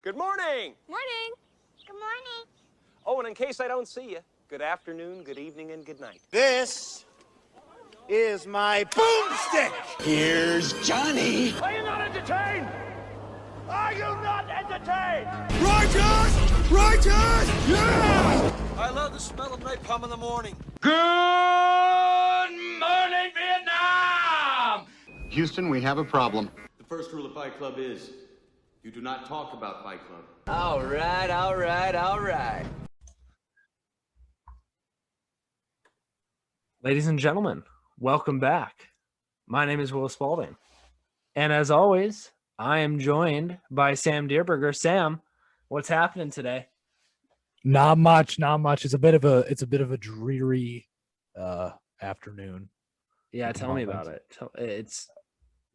Good morning. Morning. Good morning. Oh, and in case I don't see you, good afternoon, good evening, and good night. This is my boomstick. Here's Johnny. Are you not entertained? Are you not entertained? Righteous! Righteous! Yeah! I love the smell of napalm in the morning. Good morning, Vietnam! Houston, we have a problem. The first rule of Fight Club is you do not talk about Fight Club. All right. Ladies and gentlemen, welcome back. My name is willspalding. And as always, I am joined by sjdierberger. Sam, what's happening today? Not much. It's a bit of a dreary afternoon. Yeah, tell me about it.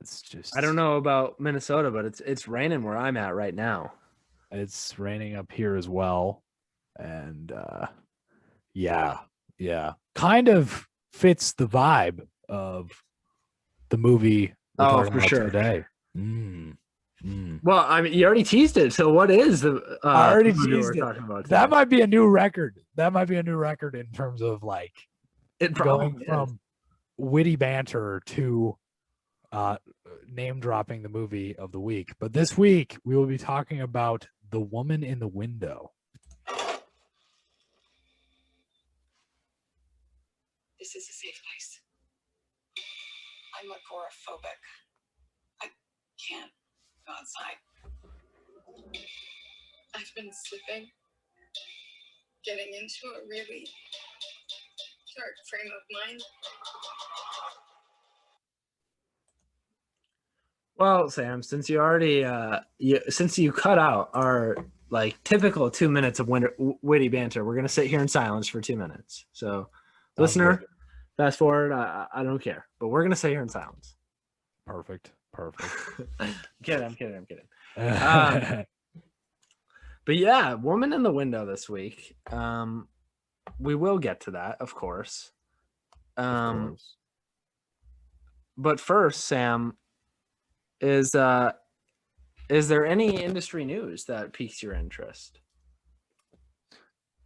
It's just, I don't know about Minnesota, but it's raining where I'm at right now. It's raining up here as well. And yeah. Kind of fits the vibe of the movie we're talking for about sure. Today. Well, I mean, you already teased it. So what is the I already movie teased we're it. talking about That today? might be a new record. In terms of like It going probably is. from witty banter to name dropping the movie of the week. But this week we will be talking about The Woman in the Window. This is a safe place. I'm agoraphobic. I can't go outside. I've been slipping, getting into a really dark frame of mind. Well, Sam, since you already since you cut out our like typical 2 minutes of witty banter, we're gonna sit here in silence for 2 minutes. So, listener, fast forward. I don't care, but we're gonna sit here in silence. Perfect. I'm kidding. But yeah, Woman in the Window this week. We will get to that, of course. But first, Sam, is there any industry news that piques your interest?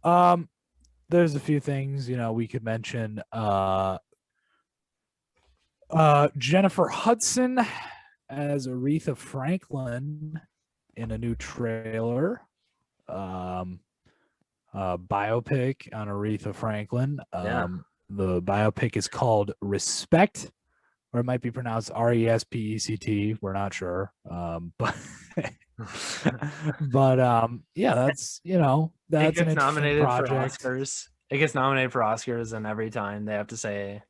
There's a few things, we could mention. Jennifer Hudson as Aretha Franklin in a new trailer. Biopic on Aretha Franklin. The biopic is called Respect, or it might be pronounced Respect. We're not sure. But yeah, that's that's it an gets nominated for project. Oscars. It gets nominated for Oscars, and every time they have to say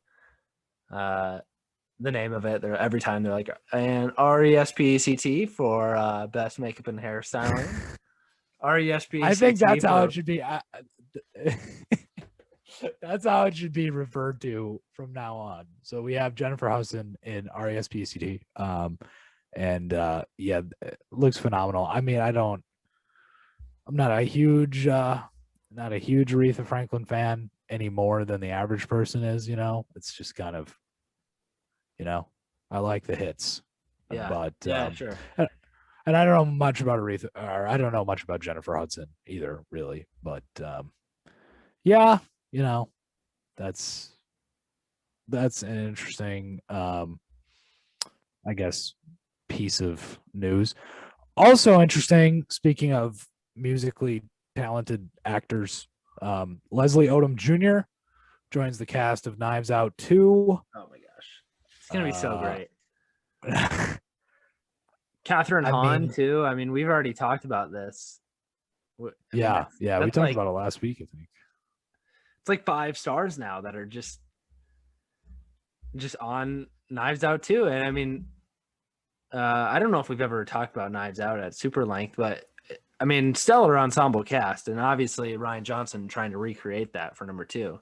the name of it. Every time they're like, and Respect for best makeup and hairstyling. Respect. I think that's how it should be. That's how it should be referred to from now on. So we have Jennifer Hudson in Respect. And yeah, it looks phenomenal. I mean, I'm not a huge Aretha Franklin fan any more than the average person is. It's just kind of, I like the hits. Yeah, but sure. And I don't know much about Aretha, or I don't know much about Jennifer Hudson either, really. But yeah, that's an interesting, I guess, piece of news. Also interesting, speaking of musically talented actors, Leslie Odom Jr. joins the cast of Knives Out 2. Oh my gosh, it's gonna be so great. Catherine Hahn too. I mean, we've already talked about this. Yeah, we talked about it last week, I think. It's like 5 stars now that are just on Knives Out too. And I mean, I don't know if we've ever talked about Knives Out at super length, but I mean, stellar ensemble cast, and obviously Rian Johnson trying to recreate that for number 2.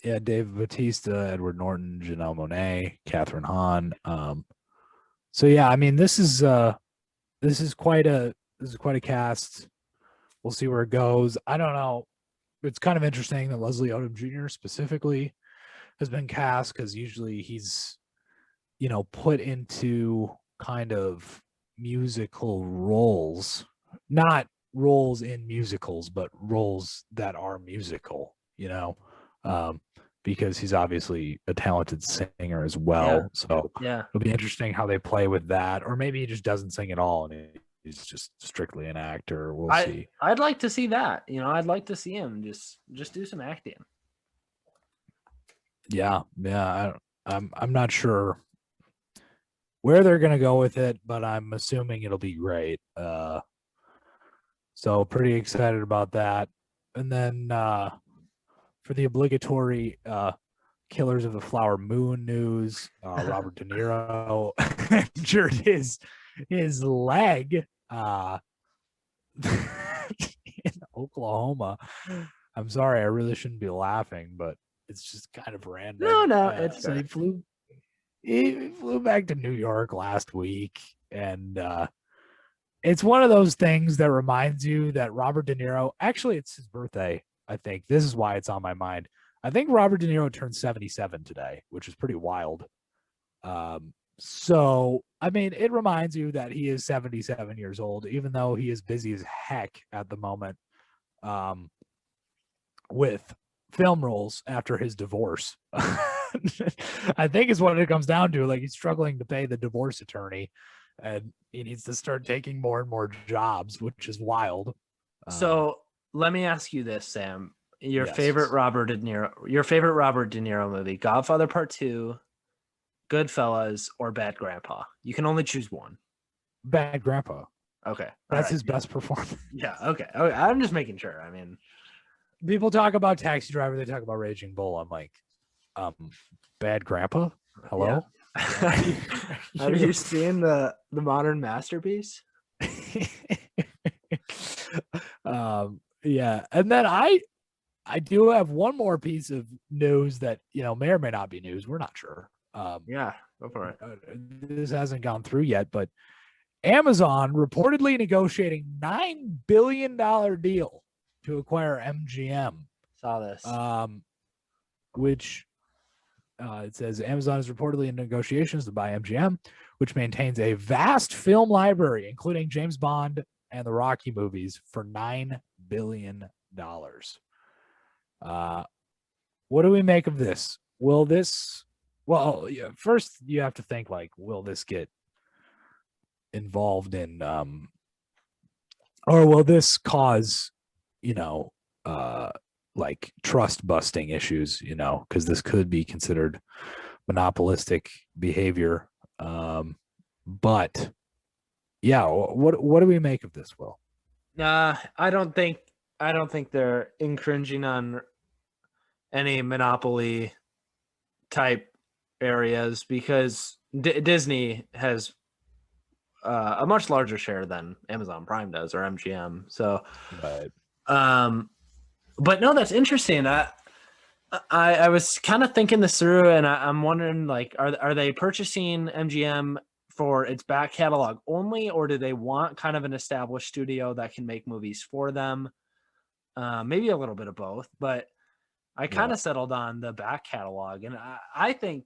Yeah, Dave Bautista, Edward Norton, Janelle Monáe, Catherine Hahn. So yeah, I mean, this is quite a cast. We'll see where it goes. I don't know. It's kind of interesting that Leslie Odom Jr. specifically has been cast, because usually he's, put into kind of musical roles, not roles in musicals, but roles that are musical, because he's obviously a talented singer as well. So it'll be interesting how they play with that, or maybe he just doesn't sing at all and he's just strictly an actor. We'll see. I'd like to see that. I'd like to see him just do some acting. Yeah. I'm not sure where they're gonna go with it, but I'm assuming it'll be great. So pretty excited about that. And then for the obligatory Killers of the Flower Moon news, Robert De Niro injured his leg in Oklahoma. I'm sorry, I really shouldn't be laughing, but it's just kind of random. No, it's so he flew back to New York last week, and it's one of those things that reminds you that Robert De Niro, actually it's his birthday, I think. This is why it's on my mind. I think Robert De Niro turned 77 today, which is pretty wild. So, I mean, it reminds you that he is 77 years old, even though he is busy as heck at the moment with film roles after his divorce. I think is what it comes down to. Like, he's struggling to pay the divorce attorney, and he needs to start taking more and more jobs, which is wild. So let me ask you this, Sam. Your favorite Robert De Niro movie, Godfather Part 2, Goodfellas, or Bad Grandpa? You can only choose one. Bad Grandpa. Okay. That's his best performance. Yeah, okay. I'm just making sure. I mean, people talk about Taxi Driver, they talk about Raging Bull. I'm like, Bad Grandpa? Hello? Yeah. Have you seen the modern masterpiece? Yeah. And then I do have one more piece of news that, may or may not be news. We're not sure. Yeah, go for it. This hasn't gone through yet, but Amazon reportedly negotiating $9 billion deal to acquire MGM. Saw this. Which it says Amazon is reportedly in negotiations to buy MGM, which maintains a vast film library, including James Bond and the Rocky movies, for $9 billion. What do we make of this? First you have to think, like, will this get involved in, or will this cause, like trust busting issues, because this could be considered monopolistic behavior. But yeah, what do we make of this, Will? I don't think they're infringing on any monopoly type areas, because Disney has a much larger share than Amazon Prime does, or MGM. So, right. But no, that's interesting. I was kind of thinking this through, and I'm wondering, like, are they purchasing MGM for its back catalog only, or do they want kind of an established studio that can make movies for them? Maybe a little bit of both, but I kind of settled on the back catalog. And I think,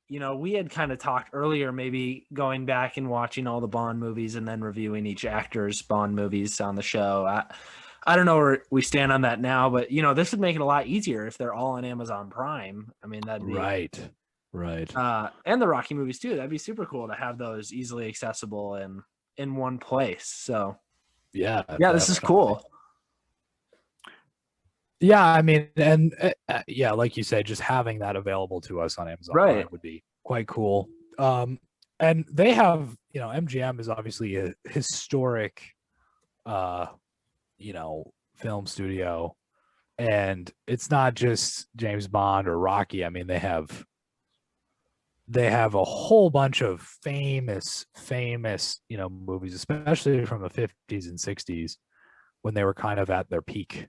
we had kind of talked earlier, maybe going back and watching all the Bond movies and then reviewing each actor's Bond movies on the show. I don't know where we stand on that now, but this would make it a lot easier if they're all on Amazon Prime. I mean, that'd be right. And the Rocky movies too. That'd be super cool to have those easily accessible and in one place. So yeah, this is cool. Yeah, I mean, and like you said, just having that available to us on Amazon Prime would be quite cool. And they have, MGM is obviously a historic, film studio, and it's not just James Bond or Rocky. I mean, they have a whole bunch of famous, movies, especially from the 50s and 60s when they were kind of at their peak.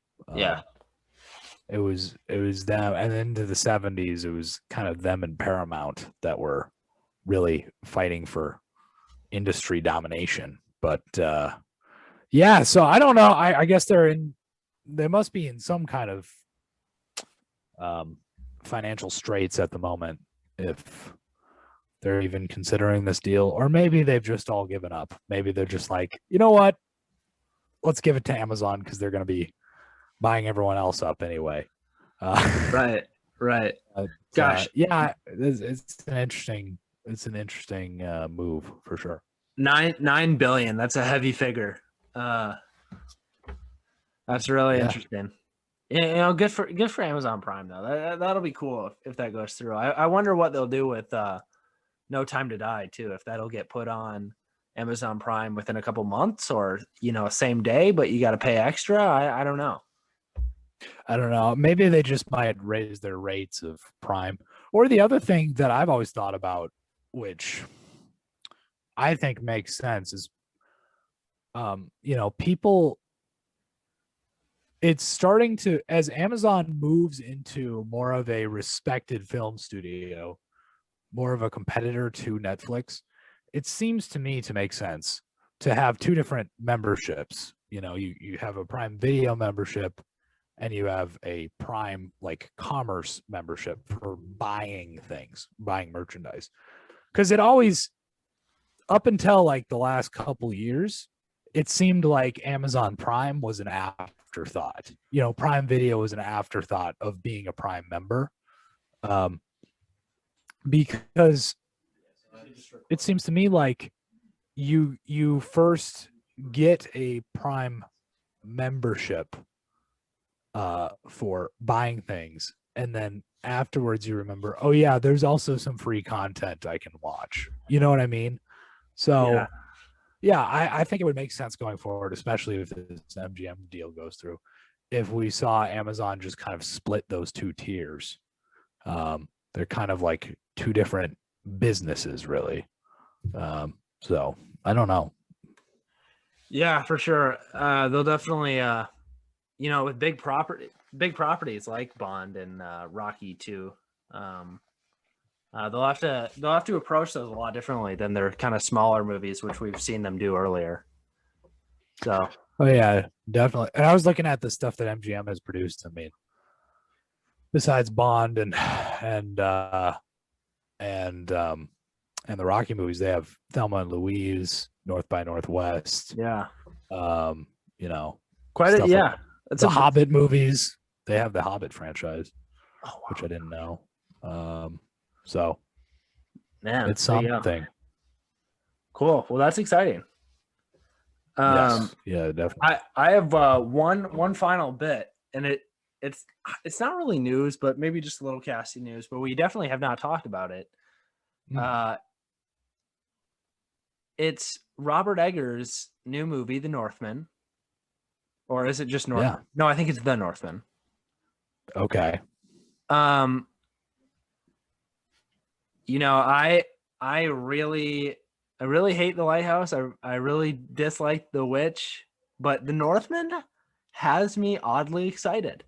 It was them, and into the 70s, it was kind of them and Paramount that were really fighting for industry domination. But so I don't know. I guess they must be in some kind of financial straits at the moment if they're even considering this deal, or maybe they've just all given up. Maybe they're just like, you know what? Let's give it to Amazon because they're going to be buying everyone else up anyway. Right. Gosh, yeah, it's an interesting move for sure. 9 billion. That's a heavy figure. That's really interesting. Good for Amazon Prime though. That'll be cool if that goes through. I wonder what they'll do with No Time to Die too. If that'll get put on Amazon Prime within a couple months, or same day, but you got to pay extra. I don't know. I don't know. Maybe they just might raise their rates of Prime. Or the other thing that I've always thought about, which I think makes sense, is people, it's starting to, as Amazon moves into more of a respected film studio, more of a competitor to Netflix, it seems to me to make sense to have two different memberships. You have a Prime Video membership and you have a Prime commerce membership for buying merchandise. Because it always, up until the last couple years, it seemed like Amazon Prime was an afterthought. Prime Video was an afterthought of being a Prime member. Because it seems to me like you first get a Prime membership for buying things, and then afterwards you remember, oh yeah, there's also some free content I can watch. You know what I mean? So yeah, I think it would make sense going forward, especially if this MGM deal goes through, if we saw Amazon just kind of split those two tiers. They're kind of like two different businesses, really. So I don't know. Yeah, for sure. They'll definitely, with big properties like Bond and Rocky too. They'll have to approach those a lot differently than their kind of smaller movies, which we've seen them do earlier. So. Oh yeah, definitely. And I was looking at the stuff that MGM has produced. I mean, besides Bond and the Rocky movies, they have Thelma and Louise, North by Northwest. Yeah. Quite a, yeah. The Hobbit movies. They have the Hobbit franchise, which I didn't know. So, man, it's something. Cool. Well, that's exciting. Yes. Yeah, definitely. I have one final bit, and it's not really news, but maybe just a little casting news. But we definitely have not talked about it. It's Robert Eggers' new movie, The Northmen. Or is it just Northmen? Yeah. No, I think it's The Northmen. Okay. I really hate The Lighthouse. I really dislike The Witch, but The Northman has me oddly excited.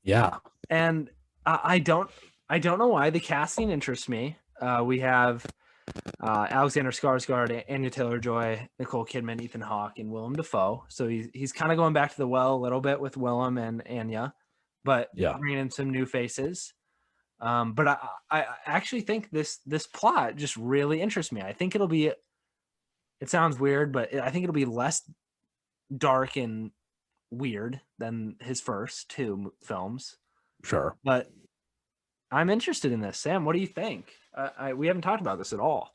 Yeah. And I don't know why. The casting interests me. We have Alexander Skarsgård, Anya Taylor-Joy, Nicole Kidman, Ethan Hawke, and Willem Dafoe. So he's kind of going back to the well a little bit with Willem and Anya, but bringing in some new faces. But I actually think this plot just really interests me. I think it sounds weird, but I think it'll be less dark and weird than his first two films. Sure. But I'm interested in this. Sam, what do you think? We haven't talked about this at all.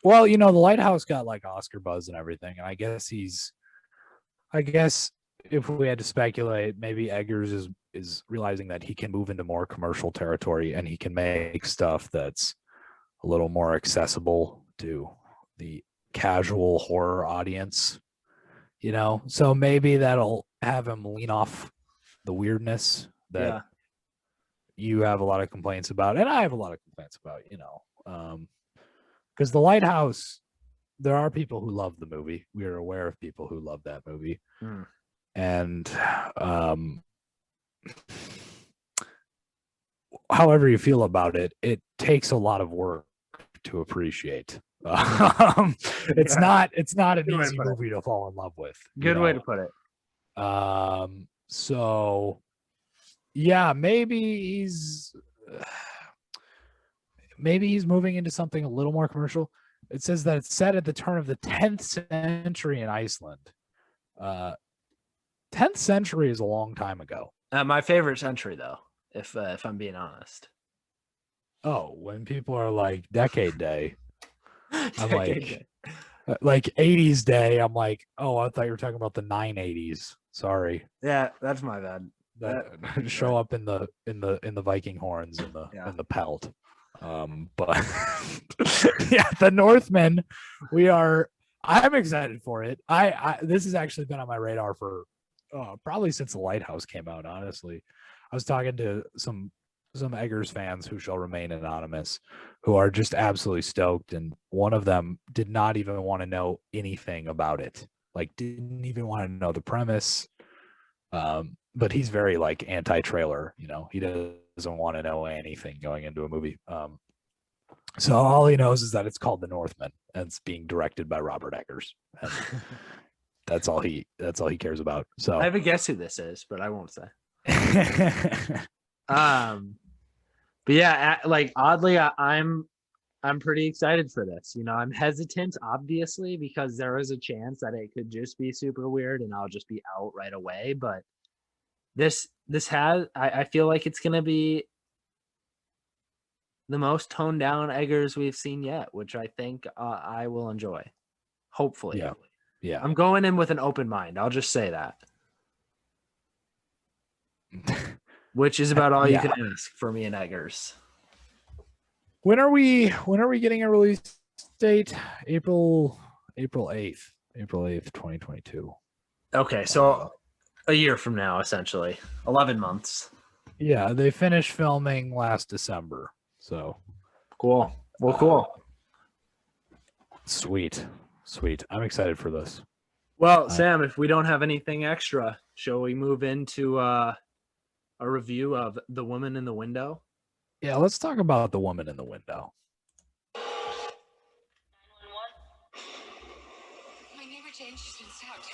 Well, The Lighthouse got Oscar buzz and everything. And I guess if we had to speculate, maybe Eggers is realizing that he can move into more commercial territory and he can make stuff that's a little more accessible to the casual horror audience, so maybe that'll have him lean off the weirdness that you have a lot of complaints about, and I have a lot of complaints about, because The Lighthouse, there are people who love the movie. We are aware of people who love that movie. And however you feel about it, it takes a lot of work to appreciate. It's not an easy movie to fall in love with. Good way to put it. So yeah, maybe maybe he's moving into something a little more commercial. It says that it's set at the turn of the 10th century in Iceland. 10th century is a long time ago. My favorite century, though, if I'm being honest. Oh, when people are like decade day, I'm Decade like 80s day. I'm like, oh, I thought you were talking about the 980s. Sorry. Yeah, that's my bad. That show up in the Viking horns in the pelt. But yeah, the Northmen, I'm excited for it. This has actually been on my radar for probably since The Lighthouse came out, honestly. I was talking to some Eggers fans who shall remain anonymous who are just absolutely stoked, and one of them did not even want to know anything about it. Like, didn't even want to know the premise. But he's very like anti-trailer, he doesn't want to know anything going into a movie. So all he knows is that it's called The Northmen and it's being directed by Robert Eggers. And that's all he cares about. So I have a guess who this is, but I won't say. But yeah, like oddly, I'm pretty excited for this. I'm hesitant, obviously, because there is a chance that it could just be super weird and I'll just be out right away. But this has, I feel like it's gonna be the most toned down Eggers we've seen yet, which I think I will enjoy. Hopefully, yeah. I'm going in with an open mind. I'll just say that. Which is about all you can ask for me and Eggers. When are we getting a release date? April 8th, 2022. Okay, so a year from now, essentially 11 months. Yeah, they finished filming last December. So cool. Well, cool. Sweet. I'm excited for this. Well, Sam, if we don't have anything extra, shall we move into a review of The Woman in the Window? Yeah, let's talk about The Woman in the Window. 911. My neighbor Jane, she's been stabbed.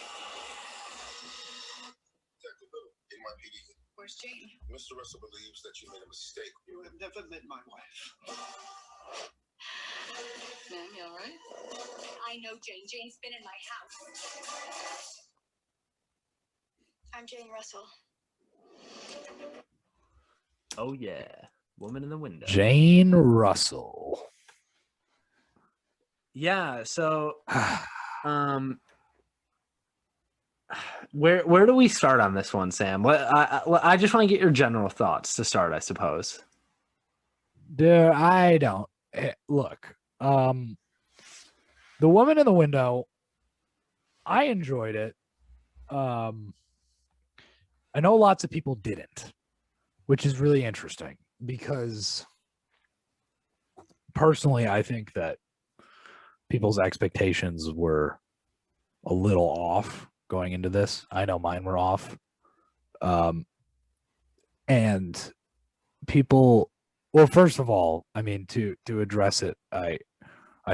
Where's Jane? Mr. Russell believes that you made a mistake. You have never met my wife. Ma'am, you all right? I know Jane. Jane's been in my house. I'm Jane Russell. Oh yeah, Woman in the Window. Jane Russell. Yeah, so where do we start on this one, Sam? I just want to get your general thoughts to start, I suppose. I don't look. The Woman in the Window, I enjoyed it. I know lots of people didn't, which is really interesting because personally, I think that people's expectations were a little off going into this. I know mine were off. And people, well, first of all, I mean, to address it, I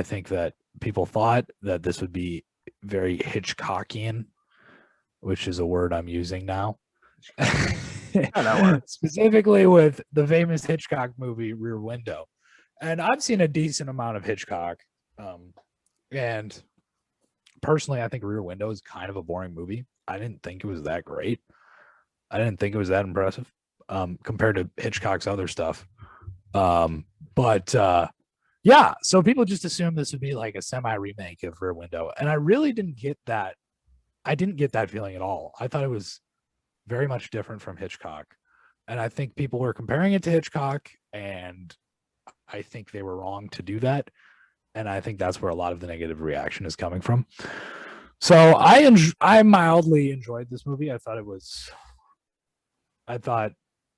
think that people thought that this would be very Hitchcockian, which is a word I'm using now. Specifically with the famous Hitchcock movie Rear Window. And I've seen a decent amount of Hitchcock. And personally, I think Rear Window is kind of a boring movie. I didn't think it was that great. I didn't think it was that impressive compared to Hitchcock's other stuff. Yeah, so people just assumed this would be like a semi-remake of Rear Window. And I really didn't get that. I didn't get that feeling at all. I thought it was very much different from Hitchcock. And I think people were comparing it to Hitchcock, and I think they were wrong to do that. And I think that's where a lot of the negative reaction is coming from. So I mildly enjoyed this movie. I thought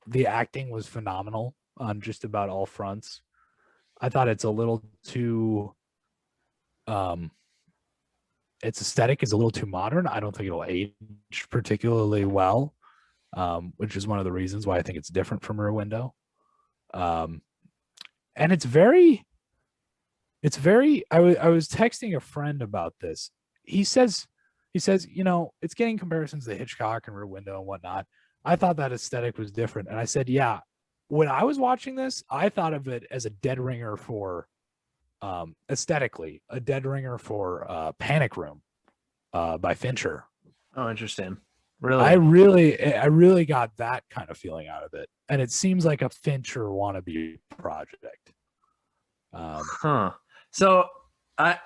the acting was phenomenal on just about all fronts. I thought it's a little too its aesthetic is a little too modern. I don't think it'll age particularly well, which is one of the reasons why I think it's different from Rear Window. And it's very I was texting a friend about this. He says, it's getting comparisons to Hitchcock and Rear Window and whatnot. I thought that aesthetic was different. And I said, yeah, when I was watching this, I thought of it as a dead ringer for aesthetically, a dead ringer for Panic Room by Fincher. Oh, interesting. Really? I really got that kind of feeling out of it. And it seems like a Fincher wannabe project. So I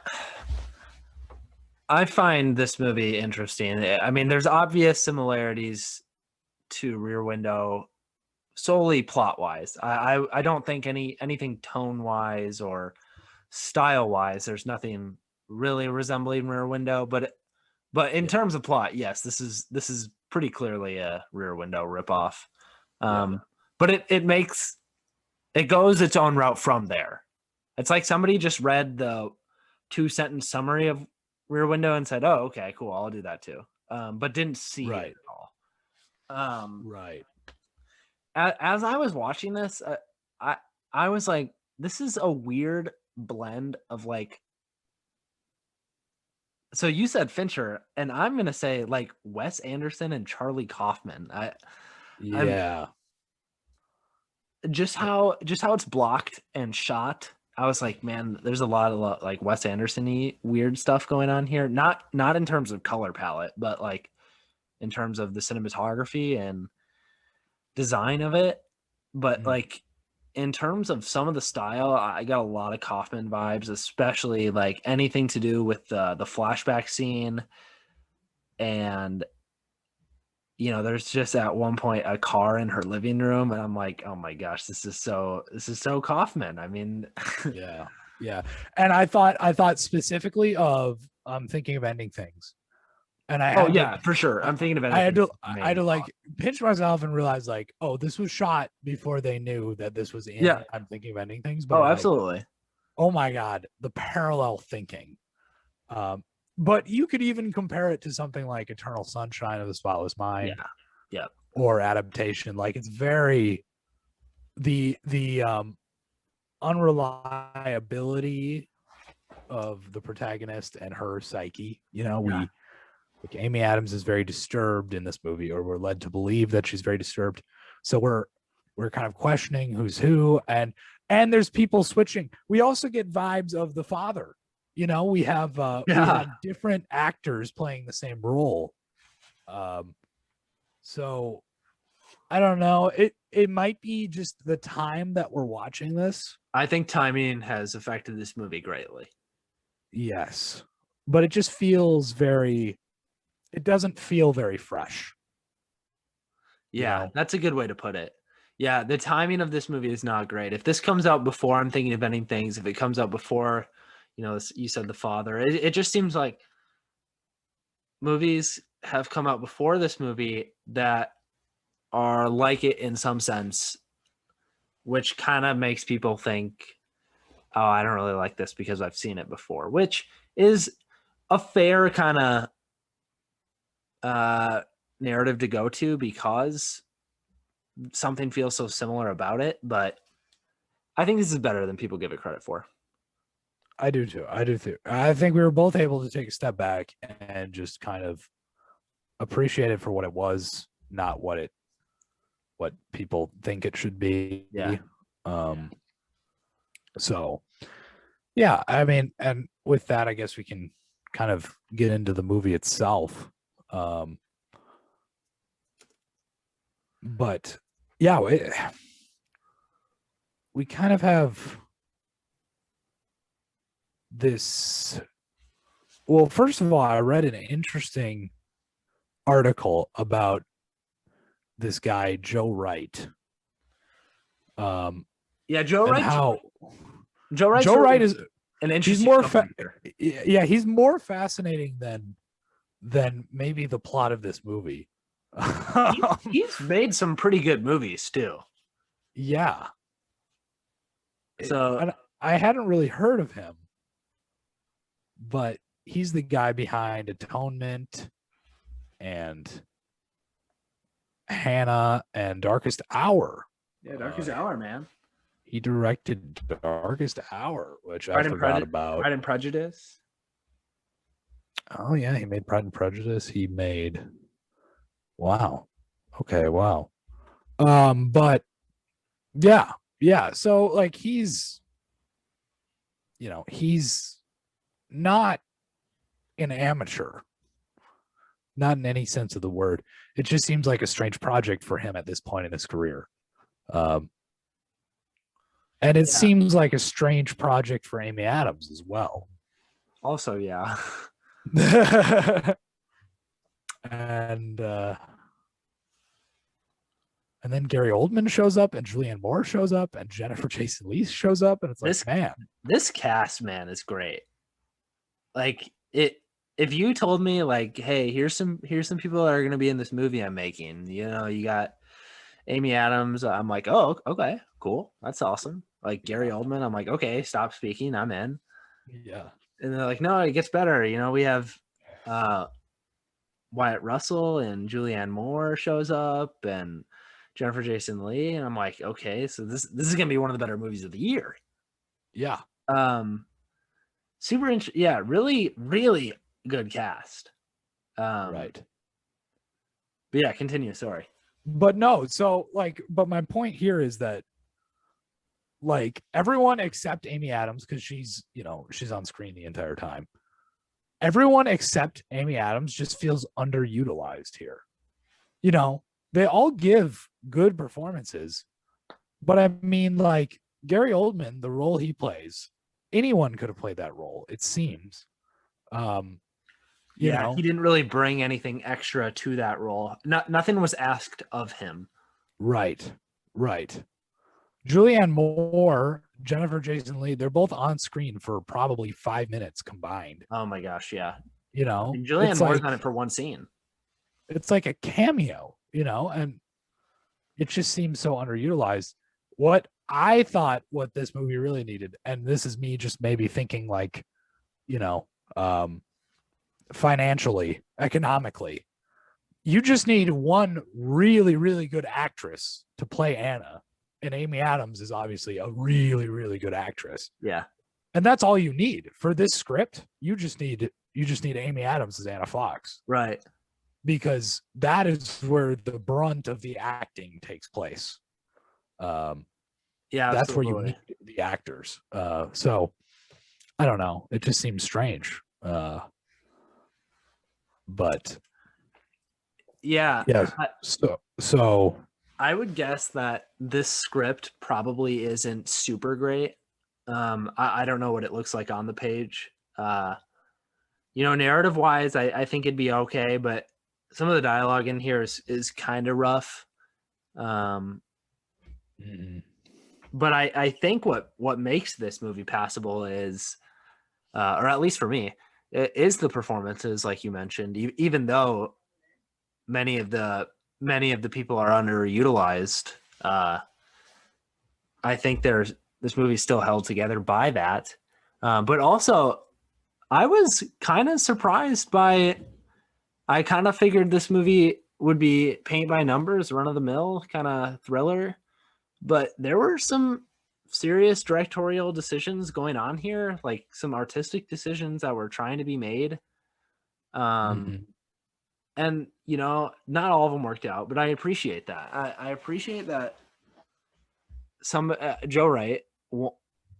find this movie interesting. I mean, there's obvious similarities to Rear Window solely plot wise. I don't think anything tone wise or style wise, there's nothing really resembling Rear Window, but in terms of plot, yes, this is pretty clearly a Rear Window ripoff. But it goes its own route from there. It's like somebody just read the 2-sentence summary of Rear Window and said, "Oh, okay, cool, I'll do that too," but didn't see it at all. Right. As I was watching this, I was like, this is a weird blend of like. So you said Fincher, and I'm gonna say like Wes Anderson and Charlie Kaufman. Just how it's blocked and shot. I was like, man, there's a lot of like Wes Anderson-y weird stuff going on here. Not in terms of color palette, but like in terms of the cinematography and design of it. But like in terms of some of the style, I got a lot of Kaufman vibes, especially like anything to do with the flashback scene. And there's just at one point a car in her living room, and I'm like, oh my gosh, this is so Kaufman. I mean, yeah. And I thought specifically of Thinking of Ending Things, and for sure. I'm thinking of I had to like pinch myself and realize like, oh, this was shot before they knew that this was in. I'm Thinking of Ending Things. But absolutely. Oh my God, the parallel thinking. But you could even compare it to something like Eternal Sunshine of the Spotless Mind. Yeah. Or Adaptation. Like it's very the unreliability of the protagonist and her psyche. Like Amy Adams is very disturbed in this movie, or we're led to believe that she's very disturbed. So we're kind of questioning who's who, and there's people switching. We also get vibes of the father. We have different actors playing the same role. So I don't know. It might be just the time that we're watching this. I think timing has affected this movie greatly. Yes. But it just feels it doesn't feel very fresh. Yeah, that's a good way to put it. Yeah, the timing of this movie is not great. If this comes out before I'm Thinking of Ending Things, if it comes out before, you said The Father, it just seems like movies have come out before this movie that are like it in some sense, which kind of makes people think, oh, I don't really like this because I've seen it before, which is a fair kind of narrative to go to because something feels so similar about it. But I think this is better than people give it credit for. I do too. I think we were both able to take a step back and just kind of appreciate it for what it was, not what people think it should be. So yeah, I mean, and with that, I guess we can kind of get into the movie itself. But yeah, we kind of have this. Well, first of all, I read an interesting article about this guy Joe Wright. Joe Wright. Joe Wright is an interesting. He's more fascinating than maybe the plot of this movie. He's made some pretty good movies too. Yeah. So I hadn't really heard of him, but he's the guy behind Atonement and Hannah and Darkest Hour. Yeah, Darkest Hour, man. He directed Darkest Hour, which I forgot about. Pride and Prejudice. Oh yeah, he made Pride and Prejudice. He made. Wow. Okay. Wow. But Yeah. So like he's not an amateur, not in any sense of the word. It just seems like a strange project for him at this point in his career. And it seems like a strange project for Amy Adams as well. Also, yeah. And then Gary Oldman shows up, and Julianne Moore shows up, and Jennifer Jason Leigh shows up, and it's like, this cast, man, is great. Like it. If you told me, like, hey, here's some people that are going to be in this movie I'm making. You know, you got Amy Adams. I'm like, oh, okay, cool, that's awesome. Like Gary Oldman, I'm like, okay, stop speaking, I'm in. Yeah. And they're like, no, it gets better. You know, we have Wyatt Russell and Julianne Moore shows up, and Jennifer Jason Leigh, and I'm like, okay, so this is gonna be one of the better movies of the year. Yeah. Super interesting. Yeah, really, really good cast. Right. But yeah, continue. Sorry. But no, so like, but my point here is that like everyone except Amy Adams, because she's on screen the entire time. Everyone except Amy Adams just feels underutilized here. You know, they all give good performances, but I mean, like Gary Oldman, the role he plays, anyone could have played that role, it seems. You know, he didn't really bring anything extra to that role. Nothing was asked of him. Right. Julianne Moore, Jennifer Jason Leigh, they're both on screen for probably 5 minutes combined. Oh my gosh, yeah. You know, and Julianne Moore's on it for one scene. It's like a cameo, you know, and it just seems so underutilized. What I thought what this movie really needed, and this is me just maybe thinking like, you know, financially, economically, you just need one really, really good actress to play Anna. And Amy Adams is obviously a really, really good actress. Yeah. And that's all you need for this script. You just need Amy Adams as Anna Fox. Right. Because that is where the brunt of the acting takes place. Yeah, that's absolutely. where you need the actors. So I don't know. It just seems strange. But yeah. So I would guess that this script probably isn't super great. I don't know what it looks like on the page. Narrative wise, I think it'd be okay, but some of the dialogue in here is kind of rough. But I think what makes this movie passable is, or at least for me, is the performances, like you mentioned. Even though many of the people are underutilized, I think this movie still held together by that. But also, I was kind of surprised by. I kind of figured this movie would be paint by numbers, run of the mill kind of thriller, but there were some serious directorial decisions going on here, like some artistic decisions that were trying to be made. And not all of them worked out, but I appreciate that. I appreciate that some Joe Wright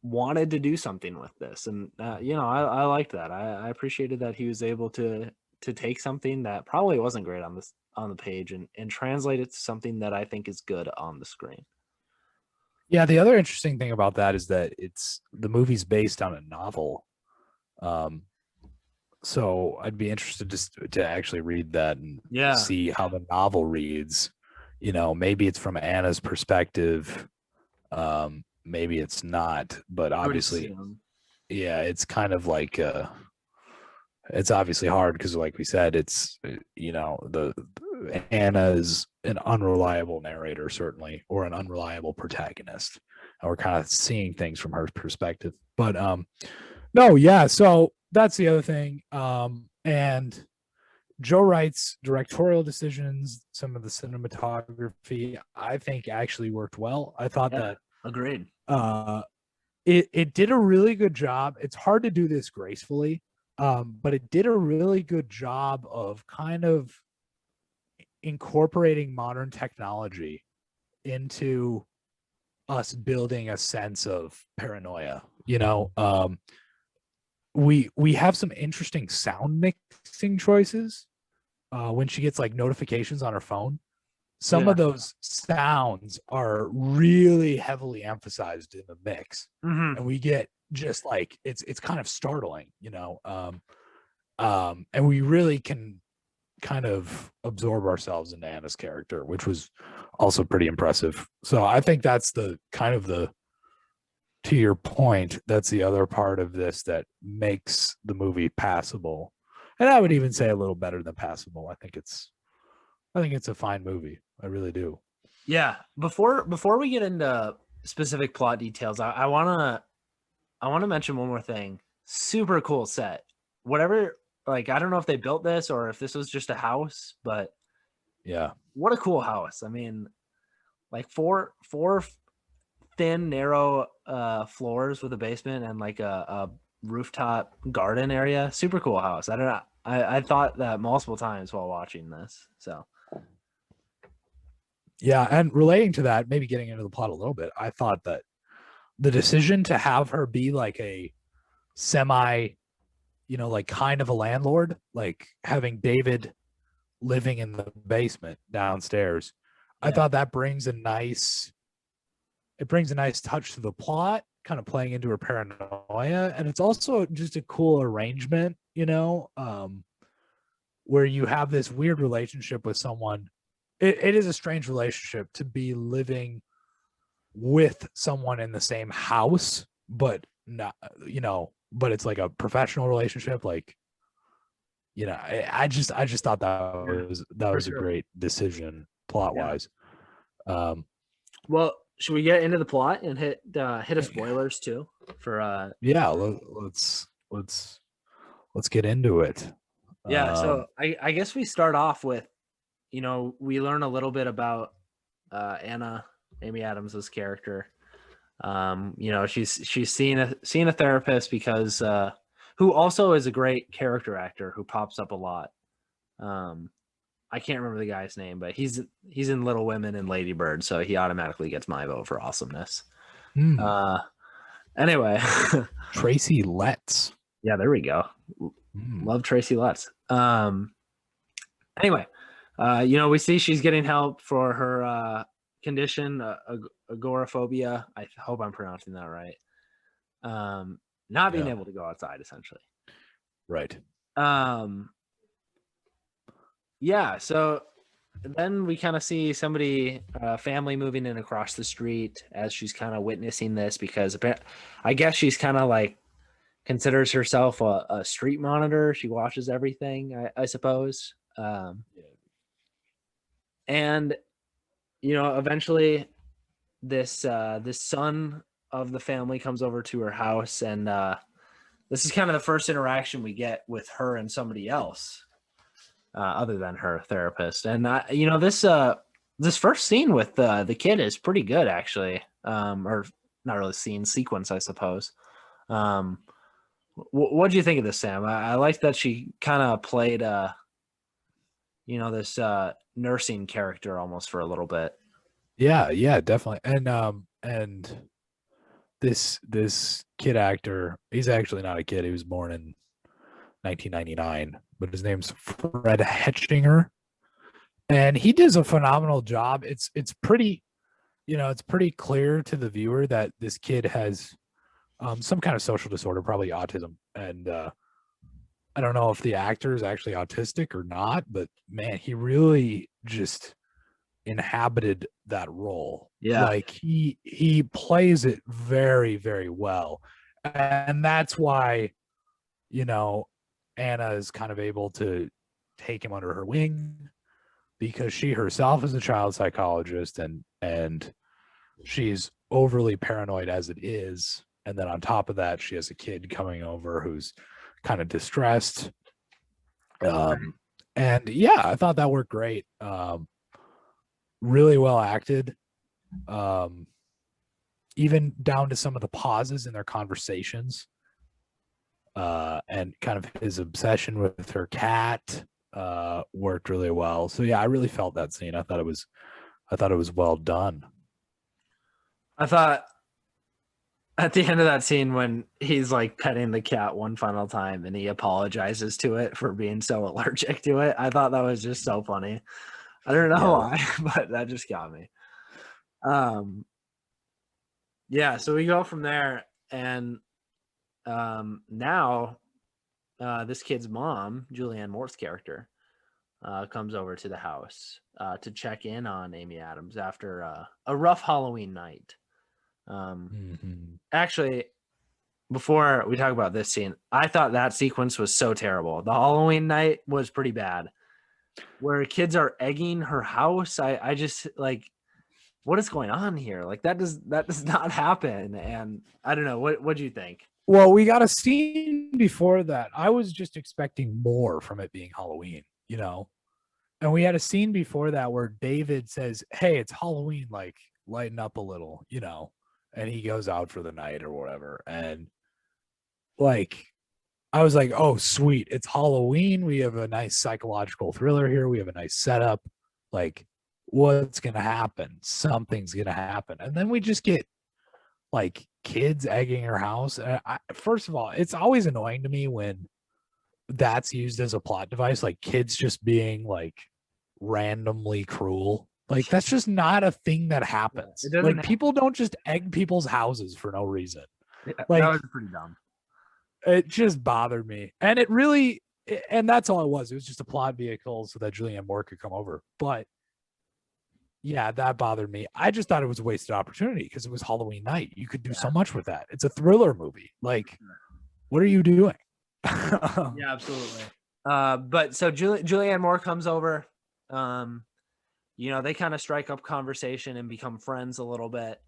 wanted to do something with this, and I liked that. I appreciated that he was able to take something that probably wasn't great on the page and translate it to something that I think is good on the screen. Yeah, the other interesting thing about that is that the movie's based on a novel. So I'd be interested to actually read that and see how the novel reads. Maybe it's from Anna's perspective. Maybe it's not, but obviously, it's kind of like it's obviously hard because, like we said, it's Anna is an unreliable narrator, certainly, or an unreliable protagonist, and we're kind of seeing things from her perspective. But so that's the other thing. And Joe Wright's directorial decisions, some of the cinematography, I think actually worked well. I thought that agreed. It did a really good job. It's hard to do this gracefully, but it did a really good job of kind of incorporating modern technology into us building a sense of paranoia. You know, we have some interesting sound mixing choices when she gets like notifications on her phone. Some of those sounds are really heavily emphasized in the mix, and we get just like it's kind of startling, you know. And we really can kind of absorb ourselves into Anna's character, which was also pretty impressive. So I think that's the kind of the, to your point, that's the other part of this that makes the movie passable. And I would even say a little better than passable. I think it's a fine movie. I really do. Yeah. Before we get into specific plot details, I wanna mention one more thing. Super cool set. Whatever, like, I don't know if they built this or if this was just a house, but yeah, what a cool house. I mean, like four thin, narrow floors with a basement and like a rooftop garden area. Super cool house. I don't know. I thought that multiple times while watching this. So yeah, and relating to that, maybe getting into the plot a little bit, I thought that the decision to have her be like a semi, you know, like kind of a landlord, like having David living in the basement downstairs, I thought that brings a nice touch to the plot, kind of playing into her paranoia. And it's also just a cool arrangement, you know, where you have this weird relationship with someone. It is a strange relationship to be living with someone in the same house, but not, you know, but it's like a professional relationship. Like, you know, I just thought that was a great decision plot wise. well, should we get into the plot and hit a spoilers too for yeah, let's get into it. Yeah, so I guess we start off with, you know, we learn a little bit about Anna, Amy Adams's character. You know, she's seeing a therapist because who also is a great character actor who pops up a lot. I can't remember the guy's name, but he's in Little Women and Lady Bird, so he automatically gets my vote for awesomeness. Anyway, Tracy Letts. Yeah, there we go. Love Tracy Letts. Anyway, you know, we see she's getting help for her condition, agoraphobia. I hope I'm pronouncing that right. Not being able to go outside, essentially. Right. Yeah, so then we kind of see somebody, family moving in across the street as she's kind of witnessing this because I guess she's kind of like considers herself a street monitor. She watches everything, I suppose. And, you know, eventually this son of the family comes over to her house, and this is kind of the first interaction we get with her and somebody else. Other than her therapist. And you know, this first scene with the kid is pretty good, actually. Or not really scene, sequence, I suppose. What do you think of this, Sam? I like that she kind of played you know, this nursing character almost for a little bit. Yeah, definitely. And this kid actor, he's actually not a kid. He was born in 1999, but his name's Fred Hetchinger, and he does a phenomenal job. It's pretty, you know, it's pretty clear to the viewer that this kid has some kind of social disorder, probably autism, and I don't know if the actor is actually autistic or not, but man, he really just inhabited that role. Yeah, like he plays it very, very well, and that's why, you know, Anna is kind of able to take him under her wing because she herself is a child psychologist, and she's overly paranoid as it is. And then on top of that, she has a kid coming over who's kind of distressed. And yeah, I thought that worked great. Really well acted. Even down to some of the pauses in their conversations. And kind of his obsession with her cat worked really well. So yeah, I really felt that scene. I thought it was well done. I thought at the end of that scene when he's like petting the cat one final time and he apologizes to it for being so allergic to it, I thought that was just so funny. I don't know why, but that just got me. Yeah, so we go from there, and now this kid's mom, Julianne Moore's character, comes over to the house to check in on Amy Adams after a rough Halloween night. Actually, before we talk about this scene, I thought that sequence was so terrible. The Halloween night was pretty bad, where kids are egging her house. I just like, what is going on here? Like that does not happen. And I don't know. What do you think? Well, we got a scene before that. I was just expecting more from it being Halloween, you know? And we had a scene before that where David says, "Hey, it's Halloween, like lighten up a little," you know? And he goes out for the night or whatever. And like, I was like, oh, sweet. It's Halloween. We have a nice psychological thriller here. We have a nice setup. Like, what's going to happen? Something's going to happen. And then we just get like kids egging her house. First of all, it's always annoying to me when that's used as a plot device, like kids just being like randomly cruel. Like that's just not a thing that happens. Like people don't just egg people's houses for no reason. Yeah, like that was pretty dumb. It just bothered me. And it really, and that's all it was. It was just a plot vehicle so that Julianne Moore could come over. But yeah, that bothered me. I just thought it was a wasted opportunity because it was Halloween night. You could do so much with that. It's a thriller movie. Like, what are you doing? Yeah, absolutely. But so Julianne Moore comes over. You know, they kind of strike up conversation and become friends a little bit.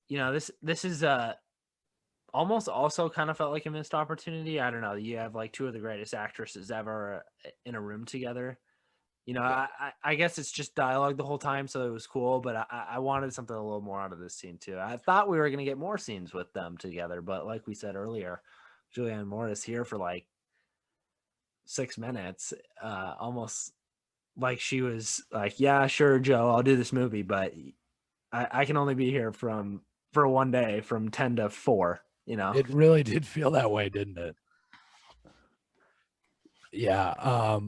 You know, this is almost also kind of felt like a missed opportunity. I don't know. You have like two of the greatest actresses ever in a room together. You know, I guess it's just dialogue the whole time, so it was cool, but I wanted something a little more out of this scene too. I thought we were going to get more scenes with them together, but like we said earlier, Julianne Moore is here for like 6 minutes, almost like she was like, yeah, sure, Joe, I'll do this movie, but I can only be here for one day from 10 to 4, you know? It really did feel that way, didn't it? Yeah.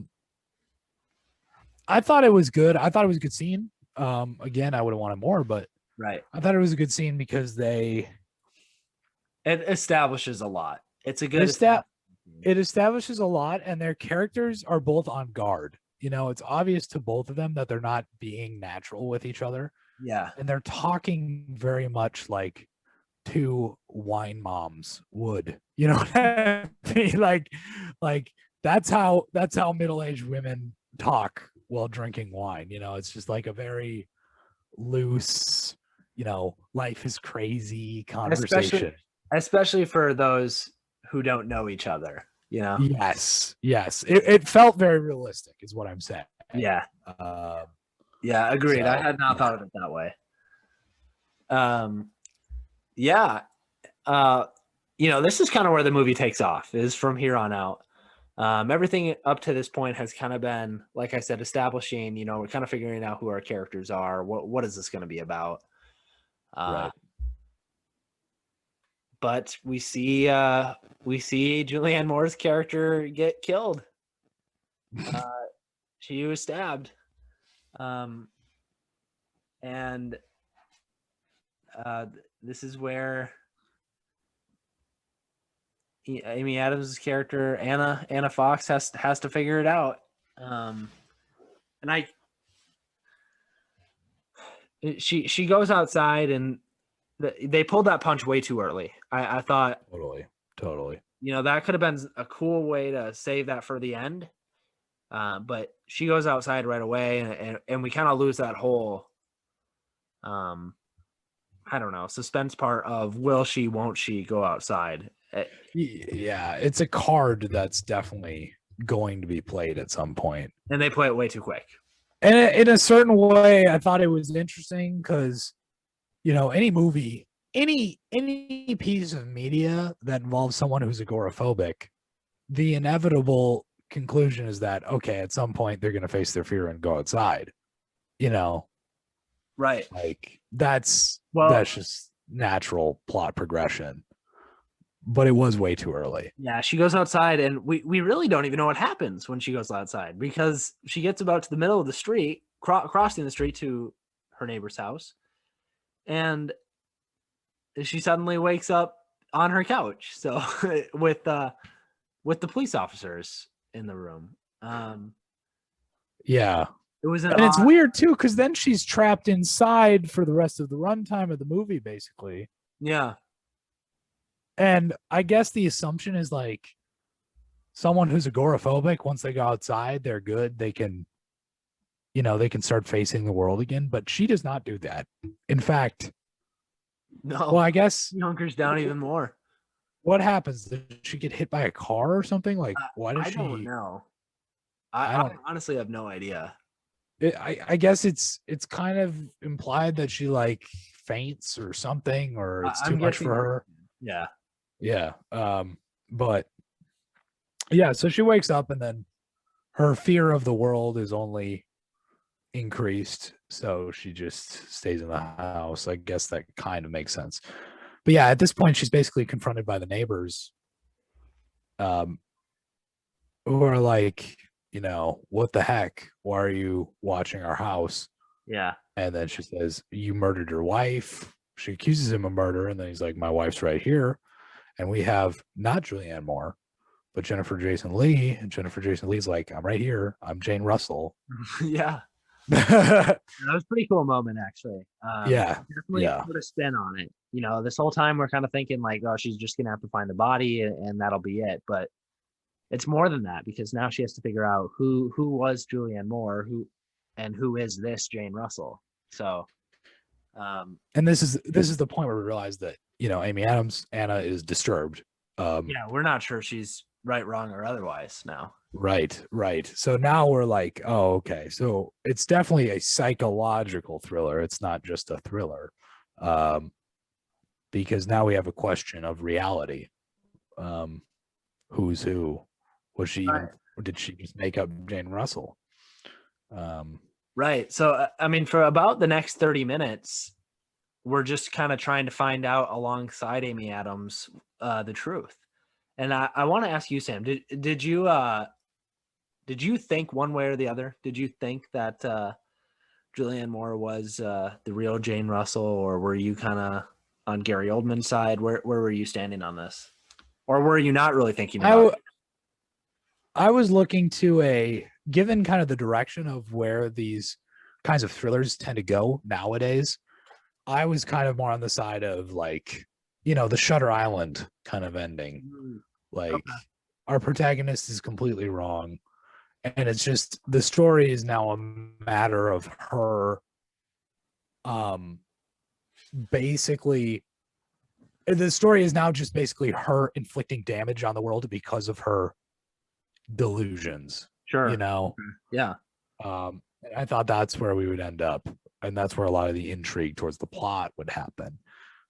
I thought it was good. I thought it was a good scene. Again, I would have wanted more, but Right. I thought it was a good scene because it establishes a lot. It's a good it establishes a lot, and their characters are both on guard. You know, it's obvious to both of them that they're not being natural with each other. Yeah. And they're talking very much like two wine moms would. You know what I mean? Like that's how middle-aged women talk while drinking wine. You know, it's just like a very loose, you know, life is crazy conversation. Especially for those who don't know each other, you know? Yes. It felt very realistic is what I'm saying. Yeah. Yeah, agreed. So, I had not thought of it that way. Yeah. You know, this is kind of where the movie takes off, is from here on out. Everything up to this point has kind of been, like I said, establishing, you know, we're kind of figuring out who our characters are. What is this going to be about? Right. But we see Julianne Moore's character get killed. She was stabbed. And this is where Amy Adams' character Anna Fox has to figure it out. And she goes outside, and they pulled that punch way too early. I thought Totally. You know, that could have been a cool way to save that for the end. But she goes outside right away, and we kind of lose that whole I don't know, suspense part of will she, won't she go outside. Yeah, it's a card that's definitely going to be played at some point. And they play it way too quick. And in a certain way, I thought it was interesting because, you know, any movie, any piece of media that involves someone who's agoraphobic, the inevitable conclusion is that, okay, at some point they're going to face their fear and go outside, you know. Right. Like that's Well, just natural plot progression. But it was way too early. yeah, she goes outside, and we really don't even know what happens when she goes outside, because she gets about to the middle of the street, crossing the street to her neighbor's house, and she suddenly wakes up on her couch. So with the police officers in the room. Yeah. It was and it's weird too, because then she's trapped inside for the rest of the runtime of the movie, basically. Yeah. And I guess the assumption is like someone who's agoraphobic, once they go outside, they're good. They can, they can start facing the world again. But she does not do that. In fact, No. well, I guess She hunkers down even more. what happens? Did she get hit by a car or something? Like, why does I she? don't know. I I don't- honestly have no idea. I guess it's kind of implied that she like faints or something, or it's too I'm much guessing- for her. Yeah. Yeah. But yeah, so she wakes up and then her fear of the world is only increased. So she just stays in the house. I guess that kind of makes sense. But yeah, at this point, she's basically confronted by the neighbors, who are like, what the heck? Why are you watching our house? Yeah. And then she says, you murdered your wife. She accuses him of murder. And then he's like, my wife's right here. And we have not Julianne Moore, but Jennifer Jason Leigh. And Jennifer Jason Leigh's like, I'm right here. I'm Jane Russell. Yeah. That was a pretty cool moment, actually. Yeah. Definitely Yeah. put a spin on it. This whole time we're kind of thinking like, oh, she's just gonna have to find the body and that'll be it. But it's more than that, because now she has to figure out who was Julianne Moore, who is this Jane Russell. So, and this is the point where we realize that Amy Adams, Anna, is disturbed. yeah, we're not sure she's right, wrong, or otherwise now. Right. So now we're like, oh, okay. So it's definitely a psychological thriller. It's not just a thriller, because now we have a question of reality. Who's who? Was she even, or did she just make up Jane Russell? Right. So, I mean, for about the next 30 minutes, we're just kind of trying to find out alongside Amy Adams the truth. And I want to ask you, Sam, did you think one way or the other? Did you think that Julianne Moore was the real Jane Russell, or were you kind of on Gary Oldman's side? Where were you standing on this? Or were you not really thinking about it? I was looking to given kind of the direction of where these kinds of thrillers tend to go nowadays, I was kind of more on the side of like, the Shutter Island kind of ending. Like, Okay. Our protagonist is completely wrong. And it's just, the story is now a matter of her, basically, the story is now just basically her inflicting damage on the world because of her delusions. Sure. Yeah. And I thought that's where we would end up, and that's where a lot of the intrigue towards the plot would happen.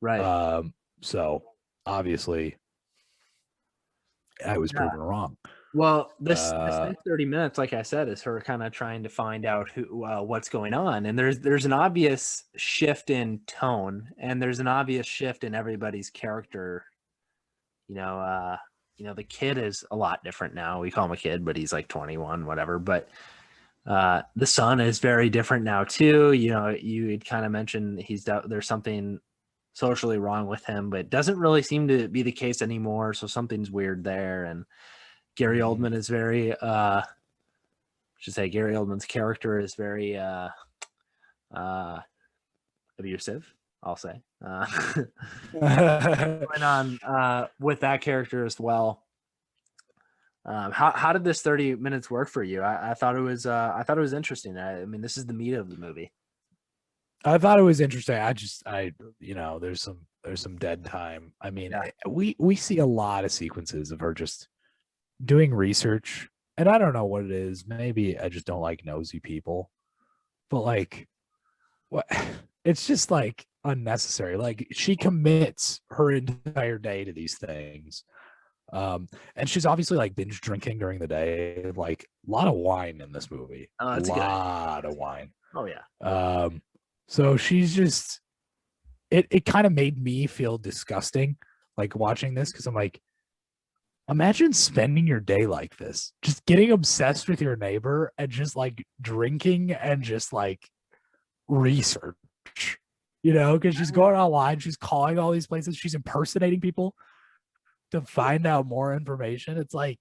Right. So obviously I was proven wrong. Well, this next 30 minutes, like I said, is her kind of trying to find out what's going on. And there's an obvious shift in tone, and there's an obvious shift in everybody's character. The kid is a lot different now. We call him a kid, but he's like 21, whatever. But the son is very different now too. You had kind of mentioned there's something socially wrong with him, but it doesn't really seem to be the case anymore. So something's weird there. And Gary Oldman is very, Gary Oldman's character is very abusive, I'll say. Going on with that character as well. How did this 30 minutes work for you? I thought it was interesting. I mean, this is the meat of the movie. I thought it was interesting. There's some dead time. I mean, we see a lot of sequences of her just doing research, and I don't know what it is. Maybe I just don't like nosy people, but like, what? It's just like unnecessary. Like, she commits her entire day to these things, and she's obviously like binge drinking during the day. Like, a lot of wine in this movie. Oh, a that's lot of wine. Oh yeah. So she's just it kind of made me feel disgusting like watching this because I'm like, imagine spending your day like this, just getting obsessed with your neighbor and just like drinking and just like research, because she's going online, she's calling all these places, she's impersonating people to find out more information. It's like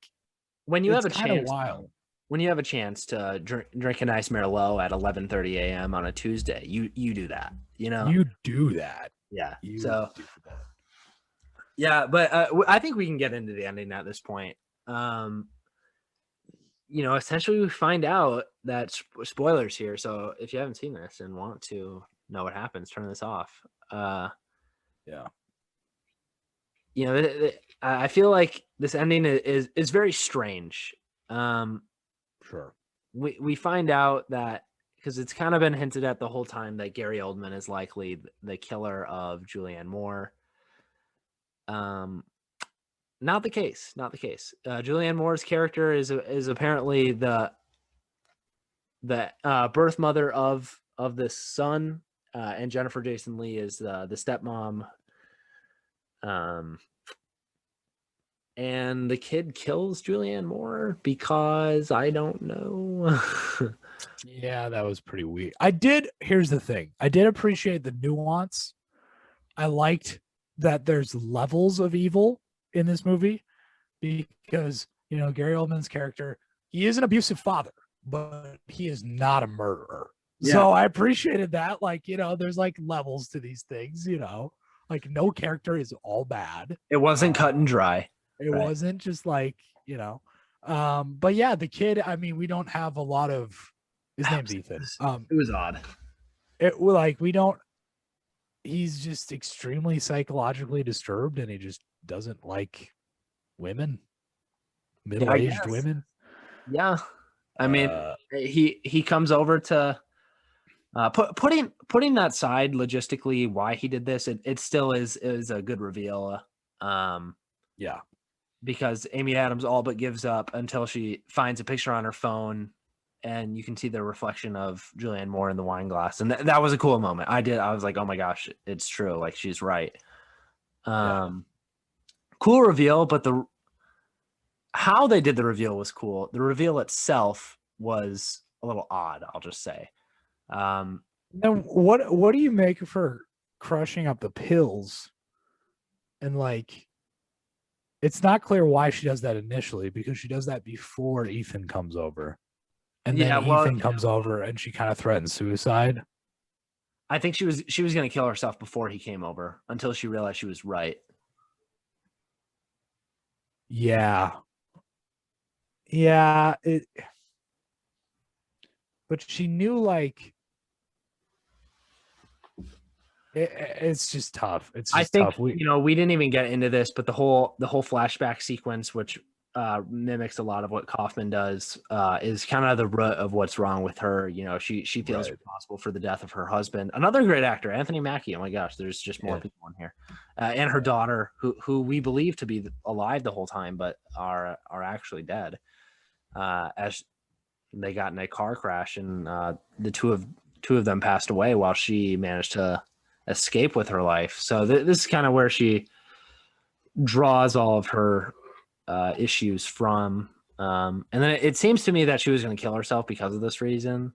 when you have a kind of chance, wild. when you have a chance to drink a nice Merlot at 11:30 a.m. on a Tuesday, you do that. You do that. Yeah. You So do that. yeah, but I think we can get into the ending at this point. Essentially we find out that spoilers here. So if you haven't seen this and want to know what happens, turn this off. Yeah. I feel like this ending is very strange. Sure. We find out that because it's kind of been hinted at the whole time that Gary Oldman is likely the killer of Julianne Moore. Not the case. Julianne Moore's character is apparently the birth mother of this son, and Jennifer Jason Leigh is the stepmom. And the kid kills Julianne Moore because I don't know. Yeah, that was pretty weird. Here's the thing. I did appreciate the nuance. I liked that there's levels of evil in this movie because, Gary Oldman's character, he is an abusive father, but he is not a murderer. Yeah. So I appreciated that. There's like levels to these things, like no character is all bad. It wasn't cut and dry. It wasn't just but yeah, the kid, we don't have a lot of, his name's Ethan. It was odd. He's just extremely psychologically disturbed and he just doesn't like women, middle-aged women. Yeah. He comes over to putting that side logistically why he did this. It still is a good reveal. Yeah. Because Amy Adams all but gives up until she finds a picture on her phone and you can see the reflection of Julianne Moore in the wine glass. And that was a cool moment. I was like, oh my gosh, it's true. Like she's right. Cool reveal, but how they did the reveal was cool. The reveal itself was a little odd, I'll just say. Now what do you make of her crushing up the pills? And it's not clear why she does that initially, because she does that before Ethan comes over. And then Ethan comes over and she kind of threatens suicide. I think she was going to kill herself before he came over until she realized she was right. Yeah. Yeah. But she knew it's just tough. It's just tough. We didn't even get into this, but the whole flashback sequence, which mimics a lot of what Kaufman does, is kind of the root of what's wrong with her. She feels responsible for the death of her husband, another great actor, Anthony Mackie. Oh my gosh, there's just more people in here, and her daughter, who we believe to be alive the whole time, but are actually dead, as they got in a car crash, and the two of them passed away while she managed to escape with her life. So this is kind of where she draws all of her issues from. And then it seems to me that she was going to kill herself because of this reason.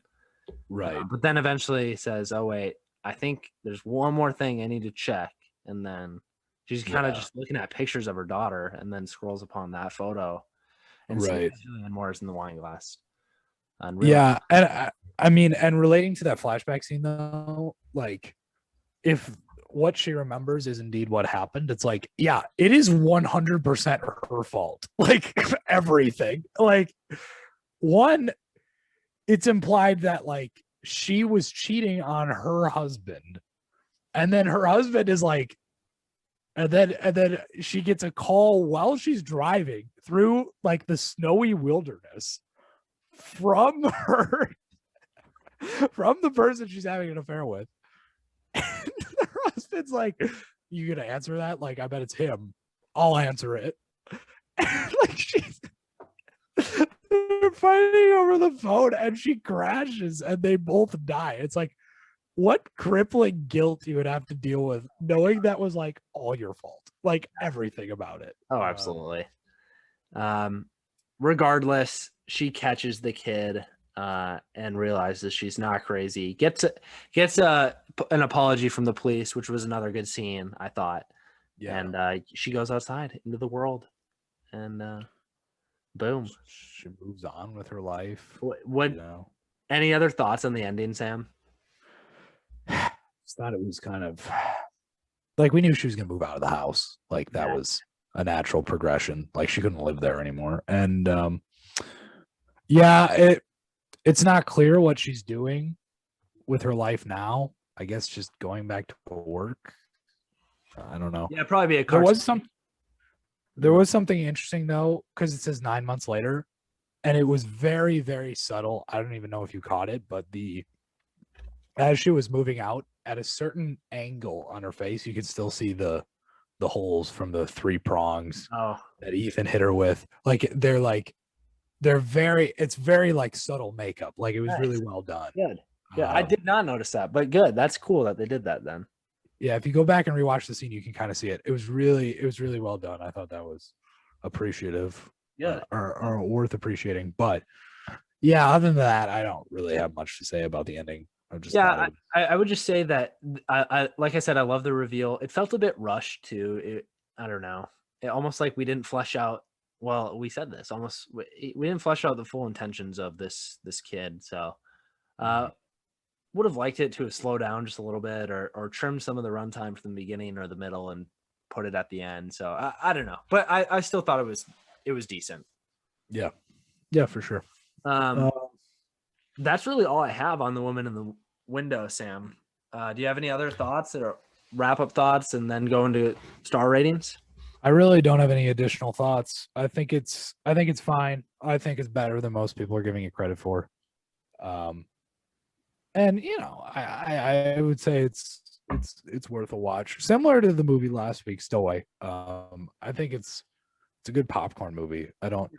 Right. But then eventually says, oh, wait, I think there's one more thing I need to check. And then she's kind of just looking at pictures of her daughter and then scrolls upon that photo and sees Julianne Moore is in the wine glass. Yeah. And and relating to that flashback scene though, if what she remembers is indeed what happened, it's it is 100% her fault. Everything. One, it's implied that she was cheating on her husband, and then her husband is and then she gets a call while she's driving through the snowy wilderness from the person she's having an affair with. And her husband's you gonna answer that? I bet it's him. I'll answer it. And they're fighting over the phone and she crashes and they both die. It's what crippling guilt you would have to deal with knowing that was like all your fault, like everything about it. Oh, absolutely. Regardless, she catches the kid and realizes she's not crazy. Gets an apology from the police, which was another good scene, I thought. Yeah. And she goes outside into the world, and boom. She moves on with her life. What? Any other thoughts on the ending, Sam? Just thought it was kind of like we knew she was gonna move out of the house. Like that was a natural progression. Like she couldn't live there anymore. And it's not clear what she's doing with her life now. I guess just going back to work. I don't know. Yeah, probably be a There was something interesting though, because it says 9 months later, and it was very, very subtle. I don't even know if you caught it, but as she was moving out at a certain angle on her face, you could still see the holes from the 3 prongs that Ethan hit her with. It's very like subtle makeup. Like it was really well done. Good. Yeah, I did not notice that, but good. That's cool that they did that then. Yeah, if you go back and rewatch the scene, you can kind of see it. It was really well done. I thought that was appreciative. Yeah. Or worth appreciating. But yeah, other than that, I don't really have much to say about the ending. I would just say that I like I said, I love the reveal. It felt a bit rushed too. I don't know. It almost like we didn't flesh out. Well, we said this almost. We didn't flesh out the full intentions of this kid. So, would have liked it to have slowed down just a little bit, or trimmed some of the runtime from the beginning or the middle and put it at the end. So I don't know, but I still thought it was decent. Yeah, for sure. That's really all I have on The Woman in the Window, Sam. Do you have any other thoughts or wrap-up thoughts and then go into star ratings? I really don't have any additional thoughts. I think it's fine. I think it's better than most people are giving it credit for. And I would say it's worth a watch. Similar to the movie last week, Stowaway. I think it's a good popcorn movie. I don't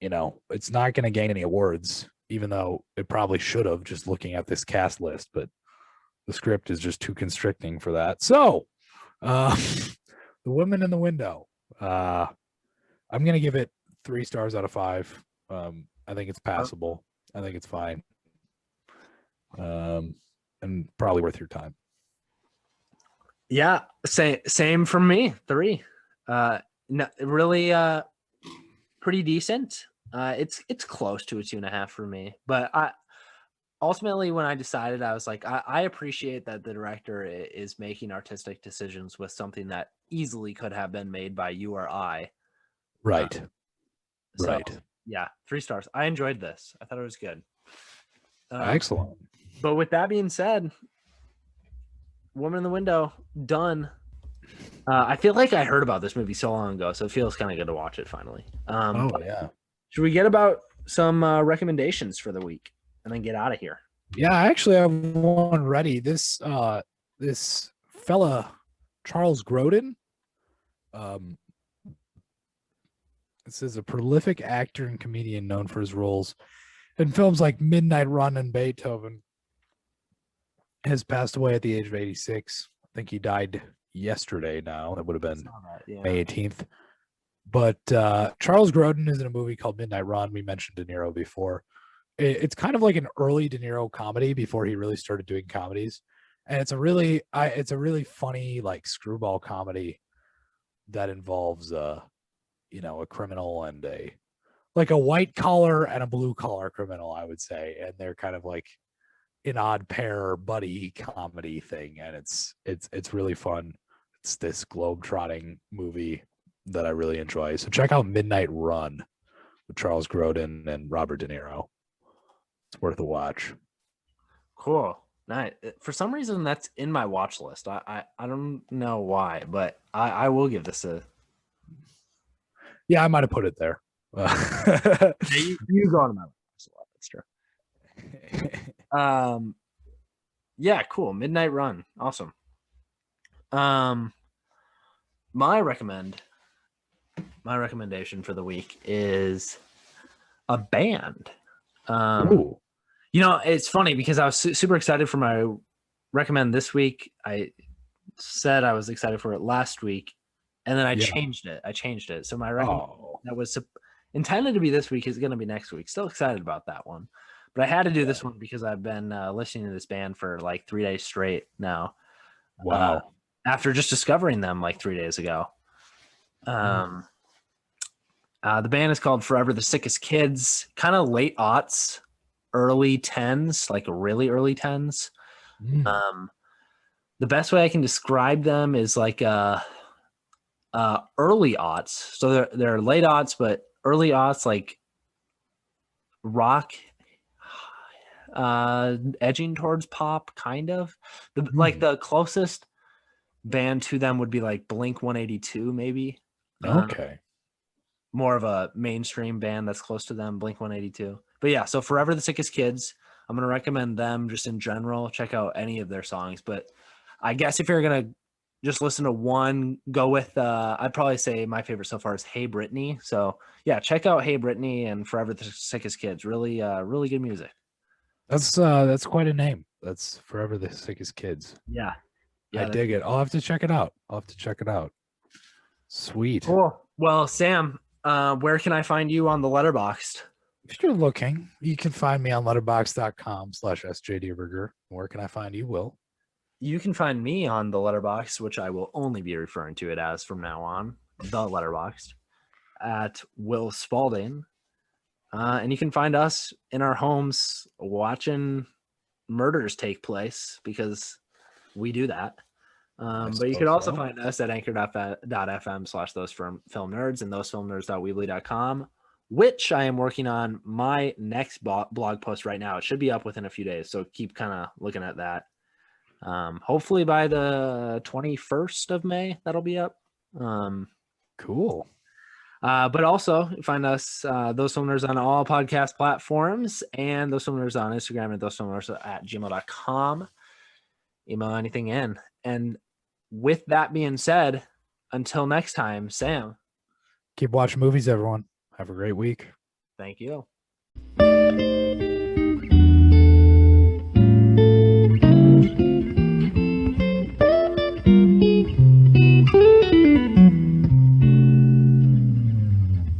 it's not going to gain any awards, even though it probably should have, just looking at this cast list, but the script is just too constricting for that. So, The Woman in the Window. I'm going to give it 3 stars out of 5. I think it's passable. I think it's fine. And probably worth your time. Yeah, same from me. 3. No, really pretty decent. It's close to a 2.5 for me, but ultimately when I decided, I was like, I appreciate that the director is making artistic decisions with something that easily could have been made by you or I. Right. Right. Yeah, 3 stars. I enjoyed this. I thought it was good. Excellent. But with that being said, Woman in the Window, done. I feel like I heard about this movie so long ago, so it feels kind of good to watch it finally. Yeah. Should we get about some recommendations for the week and then get out of here? Yeah, I actually have one ready. This fella, Charles Grodin, this is a prolific actor and comedian known for his roles in films like Midnight Run and Beethoven. Has passed away at the age of 86. I think he died yesterday now. That would have been May 18th. But Charles Grodin is in a movie called Midnight Run. We mentioned De Niro before. It's kind of like an early De Niro comedy before he really started doing comedies. And it's a really funny, like, screwball comedy that involves a criminal and a white collar and a blue collar criminal, I would say. And they're kind of like an odd pair buddy comedy thing, and it's really fun. It's this globe-trotting movie that I really enjoy. So check out Midnight Run with Charles Grodin and Robert De Niro. It's worth a watch. Cool. Nice. For some reason, that's in my watch list. I don't know why, but I will give this a. Yeah, I might have put it there. You go on my list. That's true. Yeah, cool. Midnight Run. Awesome. My recommendation for the week is a band. It's funny because I was super excited for my recommend this week. I said I was excited for it last week, and then I changed it. So my recommend that was intended to be this week is going to be next week. Still excited about that one, but I had to do this one because I've been listening to this band for like 3 days straight now. Wow. After just discovering them like 3 days ago. The band is called Forever the Sickest Kids, kind of late aughts, early 10s, like really early 10s. The best way I can describe them is like early aughts. So they're late aughts, but early aughts, like rock, edging towards pop, kind of. Like the closest band to them would be like Blink 182, maybe. Okay. More of a mainstream band that's close to them, Blink 182. But yeah, so Forever the Sickest Kids, I'm going to recommend them just in general. Check out any of their songs. But I guess if you're going to just listen to one, go with, I'd probably say my favorite so far is Hey Brittany. So yeah, check out Hey Brittany and Forever the Sickest Kids. Really, really good music. That's quite a name. That's Forever the Sickest Kids. Yeah. I dig it. I'll have to check it out. Sweet. Cool. Well, Sam, where can I find you on the Letterboxd? If you're looking, you can find me on letterboxd.com/sjdierberger. Where can I find you, Will? You can find me on the Letterboxd, which I will only be referring to it as from now on, the Letterboxd, at willspalding. And you can find us in our homes watching murders take place because we do that. But you could also find us at anchor.fm/thosefilmnerds and thosefilmnerds.weebly.com, which I am working on my next blog post right now. It should be up within a few days, so keep kind of looking at that. Hopefully by the 21st of May, that'll be up. Cool. But also find us, Those Filmners, on all podcast platforms, and Those Filmners on Instagram and thosefilmners@gmail.com. Email anything in. And with that being said, until next time, Sam. Keep watching movies, everyone. Have a great week. Thank you.